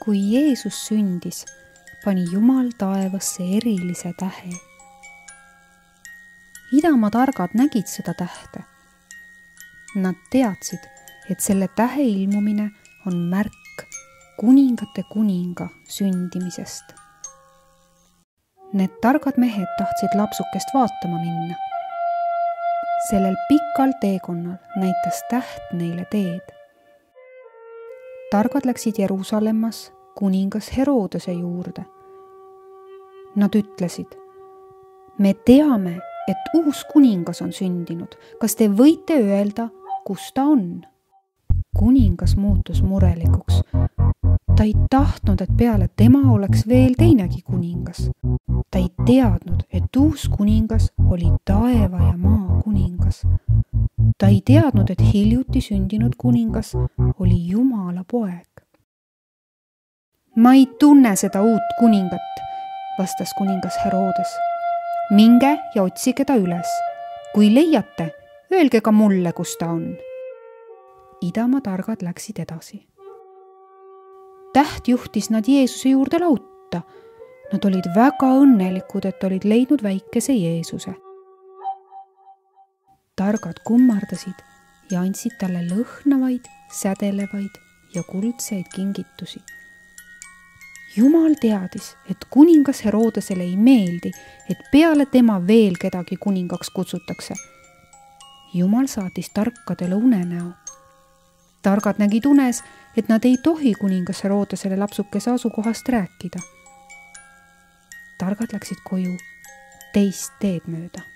Kui Jeesus sündis, pani Jumal taevasse erilise tähe. Idamaa targad nägid seda tähte. Nad teadsid, et selle tähe ilmumine on märk kuningate kuninga sündimisest. Need targad mehed tahtsid lapsukest vaatama minna. Sellel pikal teekonnal näitas täht neile teed. Targad läksid Jeruusalemmas kuningas Herodese juurde. Nad ütlesid, me teame, et uus kuningas on sündinud. Kas te võite öelda, kus ta on? Kuningas muutus murelikuks. Ta ei tahtnud, et peale tema oleks veel teinegi kuningas. Ta ei teadnud, et uus kuningas oli taeva ja maa kuningas. Ta ei teadnud, et hiljuti sündinud kuningas oli Jumala poeg. Ma ei tunne seda uut kuningat, vastas kuningas Herodes. Minge ja otsige ta üles. Kui leiate, öelge ka mulle, kus ta on. Idamaa targad läksid edasi. Täht juhtis nad Jeesuse juurde lautta. Nad olid väga õnnelikud, et olid leidnud väikese Jeesuse. Targad kummardasid ja andsid talle lõhnavaid, sädelevaid ja kuldseid kingitusi. Jumal teadis, et kuningas Herodesele ei meeldi, et peale tema veel kedagi kuningaks kutsutakse. Jumal saatis tarkadele unenäo. Targad nägid unes, et nad ei tohi kuningas Herodesele lapsukese asukohast rääkida. Targad läksid koju teist teed mööda.